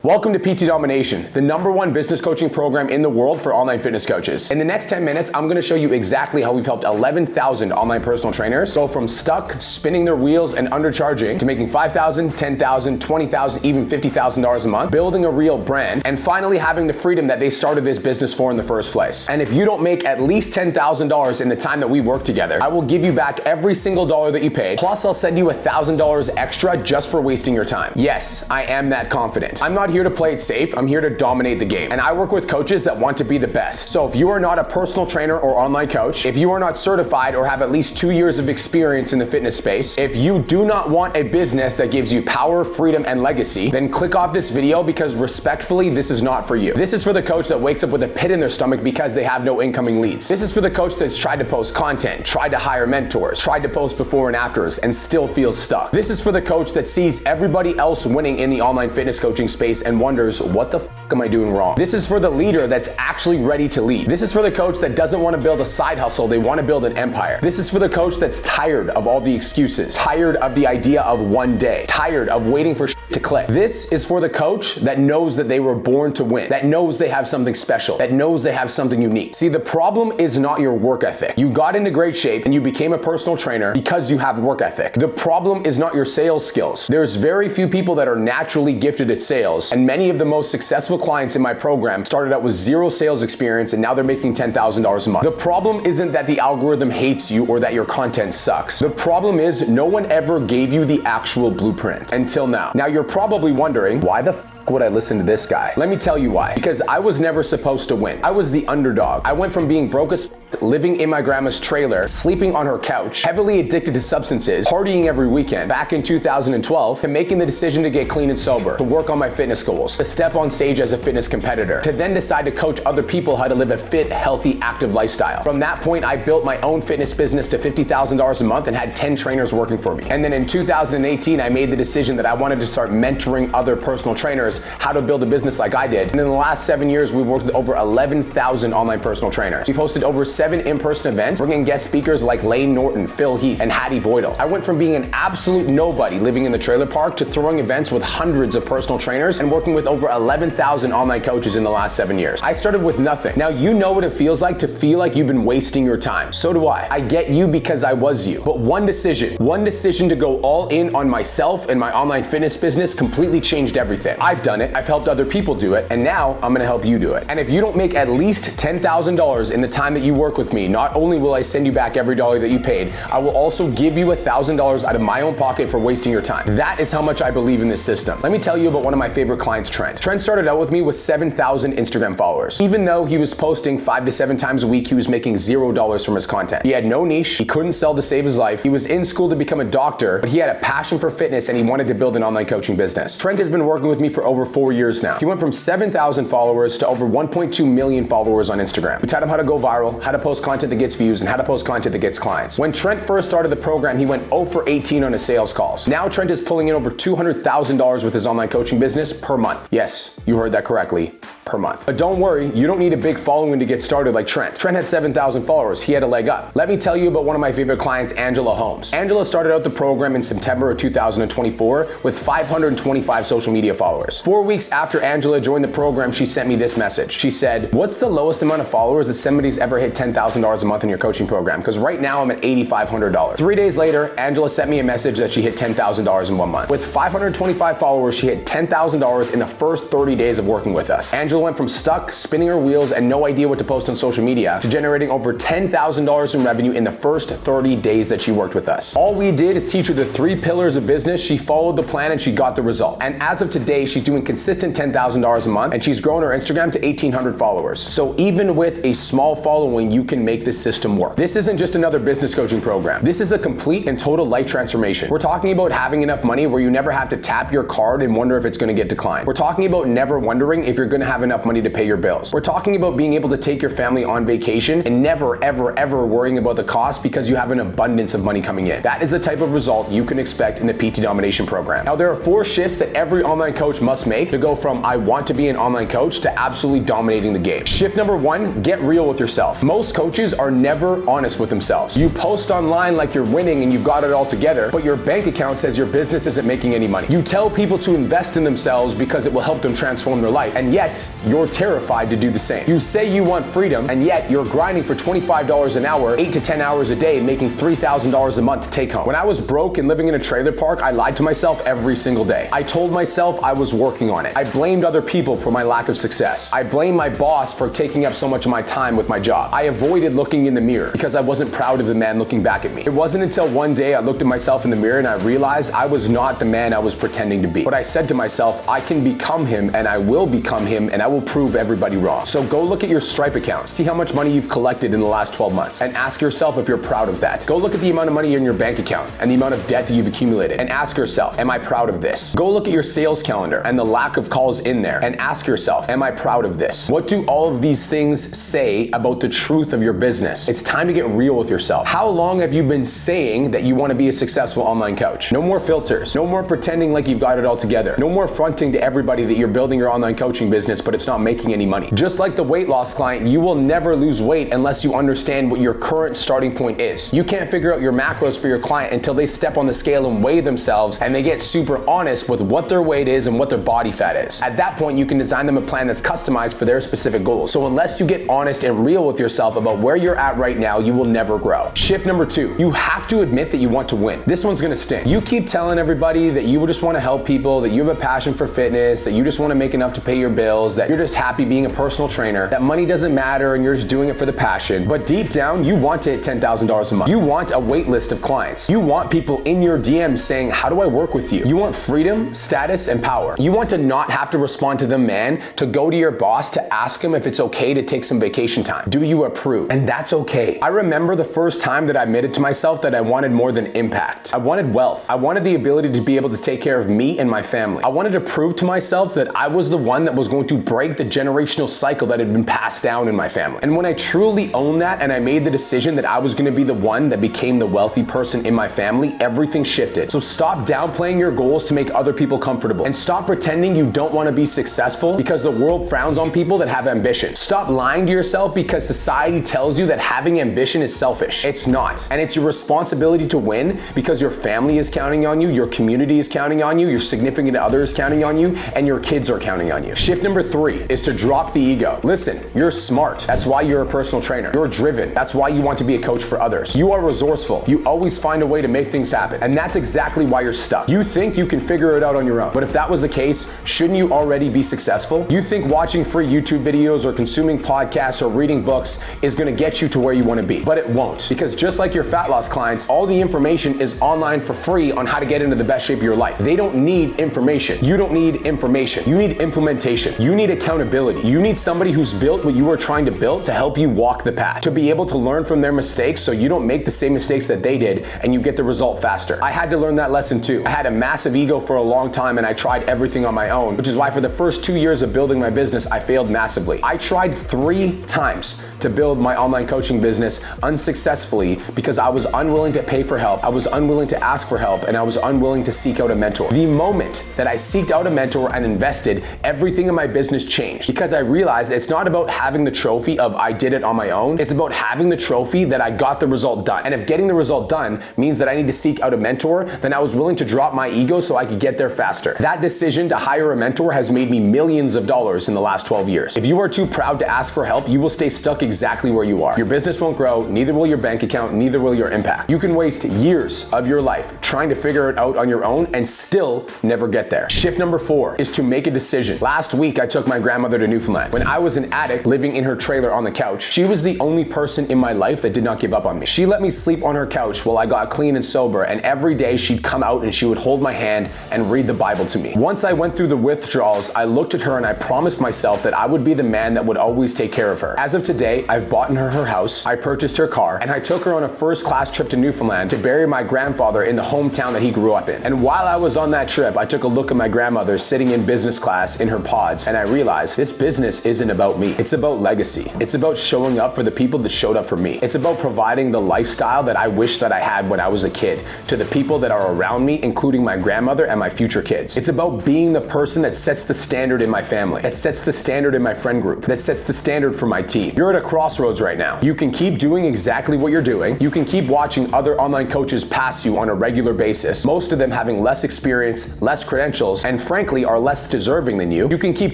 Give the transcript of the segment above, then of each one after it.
Welcome to PT Domination, the #1 business coaching program in the world for online fitness coaches. In the next 10 minutes, I'm going to show you exactly how we've helped 11,000 online personal trainers go from stuck, spinning their wheels and undercharging to making $5,000, $10,000, $20,000, even $50,000 a month, building a real brand, and finally having the freedom that they started this business for in the first place. And if you don't make at least $10,000 in the time that we work together, I will give you back every single dollar that you paid, plus I'll send you $1,000 extra just for wasting your time. Yes, I am that confident. I'm not here to play it safe, I'm here to dominate the game. And I work with coaches that want to be the best. So if you are not a personal trainer or online coach, if you are not certified or have at least 2 years of experience in the fitness space, if you do not want a business that gives you power, freedom, and legacy, then click off this video because respectfully, this is not for you. This is for the coach that wakes up with a pit in their stomach because they have no incoming leads. This is for the coach that's tried to post content, tried to hire mentors, tried to post before and afters, and still feels stuck. This is for the coach that sees everybody else winning in the online fitness coaching space and wonders, what the f am I doing wrong? This is for the leader that's actually ready to lead. This is for the coach that doesn't want to build a side hustle, they want to build an empire. This is for the coach that's tired of all the excuses, tired of the idea of one day, tired of waiting for to click. This is for the coach that knows that they were born to win, that knows they have something special, that knows they have something unique. See, the problem is not your work ethic. You got into great shape and you became a personal trainer because you have work ethic. The problem is not your sales skills. There's very few people that are naturally gifted at sales, and many of the most successful clients in my program started out with zero sales experience and now they're making $10,000 a month. The problem isn't that the algorithm hates you or that your content sucks. The problem is no one ever gave you the actual blueprint until now. Now you're probably wondering, why the f would I listen to this guy? Let me tell you why. Because I was never supposed to win. I was the underdog. I went from being broke as living in my grandma's trailer, sleeping on her couch, heavily addicted to substances, partying every weekend, back in 2012, to making the decision to get clean and sober, to work on my fitness goals, to step on stage as a fitness competitor, to then decide to coach other people how to live a fit, healthy, active lifestyle. From that point, I built my own fitness business to $50,000 a month and had 10 trainers working for me. And then in 2018, I made the decision that I wanted to start mentoring other personal trainers how to build a business like I did. And in the last 7 years, we've worked with over 11,000 online personal trainers. We've hosted over 7 in-person events, bringing guest speakers like Lane Norton, Phil Heath, and Hattie Boydell. I went from being an absolute nobody living in the trailer park to throwing events with hundreds of personal trainers and working with over 11,000 online coaches in the last 7 years. I started with nothing. Now you know what it feels like to feel like you've been wasting your time. So do I. I get you because I was you. But one decision to go all in on myself and my online fitness business completely changed everything. I've done it, I've helped other people do it, and now I'm gonna help you do it. And if you don't make at least $10,000 in the time that you work with me, not only will I send you back every dollar that you paid, I will also give you $1,000 out of my own pocket for wasting your time. That is how much I believe in this system. Let me tell you about one of my favorite clients, Trent. Trent started out with me with 7,000 Instagram followers. Even though he was posting 5 to 7 times a week, he was making $0 from his content. He had no niche, he couldn't sell to save his life, he was in school to become a doctor, but he had a passion for fitness and he wanted to build an online coaching business. Trent has been working with me for over 4 years now. He went from 7,000 followers to over 1.2 million followers on Instagram. We taught him how to go viral, how to post content that gets views, and how to post content that gets clients. When Trent first started the program, he went 0 for 18 on his sales calls. Now Trent is pulling in over $200,000 with his online coaching business per month. Yes, you heard that correctly. Per month. But don't worry, you don't need a big following to get started like Trent. Trent had 7,000 followers. He had a leg up. Let me tell you about one of my favorite clients, Angela Holmes. Angela started out the program in September of 2024 with 525 social media followers. 4 weeks after Angela joined the program, she sent me this message. She said, "What's the lowest amount of followers that somebody's ever hit $10,000 a month in your coaching program? Because right now I'm at $8,500. 3 days later, Angela sent me a message that she hit $10,000 in 1 month. With 525 followers, she hit $10,000 in the first 30 days of working with us. Angela went from stuck, spinning her wheels and no idea what to post on social media to generating over $10,000 in revenue in the first 30 days that she worked with us. All we did is teach her the 3 pillars of business. She followed the plan and she got the result. And as of today, she's doing consistent $10,000 a month and she's grown her Instagram to 1,800 followers. So even with a small following, you can make this system work. This isn't just another business coaching program. This is a complete and total life transformation. We're talking about having enough money where you never have to tap your card and wonder if it's going to get declined. We're talking about never wondering if you're going to have have enough money to pay your bills. We're talking about being able to take your family on vacation and never, ever, ever worrying about the cost because you have an abundance of money coming in. That is the type of result you can expect in the PT Domination program. Now, there are 4 shifts that every online coach must make to go from I want to be an online coach to absolutely dominating the game. Shift number 1, get real with yourself. Most coaches are never honest with themselves. You post online like you're winning and you've got it all together, but your bank account says your business isn't making any money. You tell people to invest in themselves because it will help them transform their life, and yet you're terrified to do the same. You say you want freedom, and yet you're grinding for $25 an hour, 8 to 10 hours a day, making $3,000 a month to take home. When I was broke and living in a trailer park, I lied to myself every single day. I told myself I was working on it. I blamed other people for my lack of success. I blamed my boss for taking up so much of my time with my job. I avoided looking in the mirror because I wasn't proud of the man looking back at me. It wasn't until one day I looked at myself in the mirror and I realized I was not the man I was pretending to be. But I said to myself, I can become him and I will become him and I will prove everybody wrong. So go look at your Stripe account, see how much money you've collected in the last 12 months and ask yourself if you're proud of that. Go look at the amount of money in your bank account and the amount of debt that you've accumulated and ask yourself, am I proud of this? Go look at your sales calendar and the lack of calls in there and ask yourself, am I proud of this? What do all of these things say about the truth of your business? It's time to get real with yourself. How long have you been saying that you want to be a successful online coach? No more filters. No more pretending like you've got it all together. No more fronting to everybody that you're building your online coaching business, but it's not making any money. Just like the weight loss client, you will never lose weight unless you understand what your current starting point is. You can't figure out your macros for your client until they step on the scale and weigh themselves and they get super honest with what their weight is and what their body fat is. At that point, you can design them a plan that's customized for their specific goals. So unless you get honest and real with yourself about where you're at right now, you will never grow. Shift number 2, you have to admit that you want to win. This one's gonna sting. You keep telling everybody that you just wanna help people, that you have a passion for fitness, that you just wanna make enough to pay your bills, that you're just happy being a personal trainer, that money doesn't matter and you're just doing it for the passion. But deep down, you want to hit $10,000 a month. You want a wait list of clients. You want people in your DMs saying, how do I work with you? You want freedom, status, and power. You want to not have to respond to the man, to go to your boss to ask him if it's okay to take some vacation time. Do you approve? And that's okay. I remember the first time that I admitted to myself that I wanted more than impact. I wanted wealth. I wanted the ability to be able to take care of me and my family. I wanted to prove to myself that I was the one that was going to break the generational cycle that had been passed down in my family. And when I truly owned that and I made the decision that I was going to be the one that became the wealthy person in my family, everything shifted. So stop downplaying your goals to make other people comfortable and stop pretending you don't want to be successful because the world frowns on people that have ambition. Stop lying to yourself because society tells you that having ambition is selfish. It's not. And it's your responsibility to win because your family is counting on you, your community is counting on you, your significant other is counting on you, and your kids are counting on you. Shift number 3 is to drop the ego. Listen, you're smart. That's why you're a personal trainer. You're driven. That's why you want to be a coach for others. You are resourceful. You always find a way to make things happen. And that's exactly why you're stuck. You think you can figure it out on your own. But if that was the case, shouldn't you already be successful? You think watching free YouTube videos or consuming podcasts or reading books is going to get you to where you want to be. But it won't. Because just like your fat loss clients, all the information is online for free on how to get into the best shape of your life. They don't need information. You don't need information. You need implementation. You need accountability. You need somebody who's built what you are trying to build to help you walk the path, to be able to learn from their mistakes so you don't make the same mistakes that they did and you get the result faster. I had to learn that lesson too. I had a massive ego for a long time and I tried everything on my own, which is why for the first 2 years of building my business, I failed massively. I tried 3 times to build my online coaching business unsuccessfully because I was unwilling to pay for help, I was unwilling to ask for help, and I was unwilling to seek out a mentor. The moment that I seeked out a mentor and invested, everything in my business changed because I realized it's not about having the trophy of I did it on my own, it's about having the trophy that I got the result done. And if getting the result done means that I need to seek out a mentor, then I was willing to drop my ego so I could get there faster. That decision to hire a mentor has made me millions of dollars in the last 12 years. If you are too proud to ask for help, you will stay stuck exactly where you are. Your business won't grow, neither will your bank account, neither will your impact. You can waste years of your life trying to figure it out on your own and still never get there. Shift number 4 is to make a decision. Last week, I took my grandmother to Newfoundland. When I was an addict living in her trailer on the couch, she was the only person in my life that did not give up on me. She let me sleep on her couch while I got clean and sober, and every day she'd come out and she would hold my hand and read the Bible to me. Once I went through the withdrawals, I looked at her and I promised myself that I would be the man that would always take care of her. As of today, I've bought her house, I purchased her car, and I took her on a first-class trip to Newfoundland to bury my grandfather in the hometown that he grew up in. And while I was on that trip, I took a look at my grandmother sitting in business class in her pods, and I realized this business isn't about me. It's about legacy. It's about showing up for the people that showed up for me. It's about providing the lifestyle that I wish that I had when I was a kid to the people that are around me, including my grandmother and my future kids. It's about being the person that sets the standard in my family, that sets the standard in my friend group, that sets the standard for my team. You're at a crossroads right now. You can keep doing exactly what you're doing. You can keep watching other online coaches pass you on a regular basis, most of them having less experience, less credentials, and frankly are less deserving than you. You can keep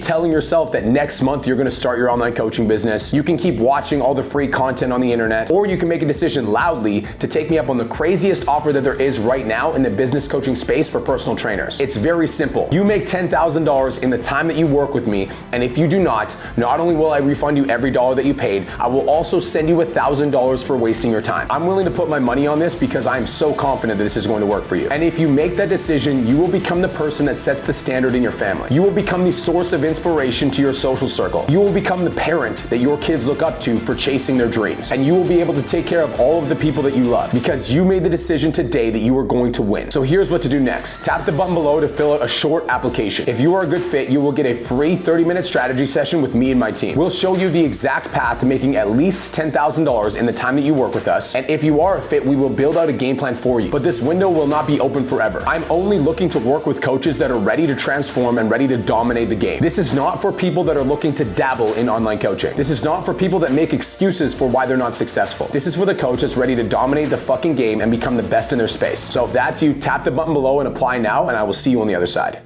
telling yourself that next month you're gonna start your online coaching business. You can keep watching all the free content on the internet, or you can make a decision loudly to take me up on the craziest offer that there is right now in the business coaching space for personal trainers. It's very simple. You make $10,000 in the time that you work with me, and if you do not only will I refund you every dollar that you paid, I will also send you $1,000 for wasting your time. I'm willing to put my money on this because I'm so confident that this is going to work for you. And if you make that decision, you will become the person that sets the standard in your family. You will become the source of inspiration to your social circle. You will become the parent that your kids look up to for chasing their dreams. And you will be able to take care of all of the people that you love because you made the decision today that you are going to win. So here's what to do next. Tap the button below to fill out a short application. If you are a good fit, you will get a free 30-minute strategy session with me and my team. We'll show you the exact path to making at least $10,000 in the time that you work with us. And if you are a fit, we will build out a game plan for you. But this window will not be open forever. I'm only looking to work with coaches that are ready to transform and ready to dominate the game. This is not for people that are looking to dabble in online coaching. This is not for people that make excuses for why they're not successful. This is for the coach that's ready to dominate the fucking game and become the best in their space. So if that's you, tap the button below and apply now, and I will see you on the other side.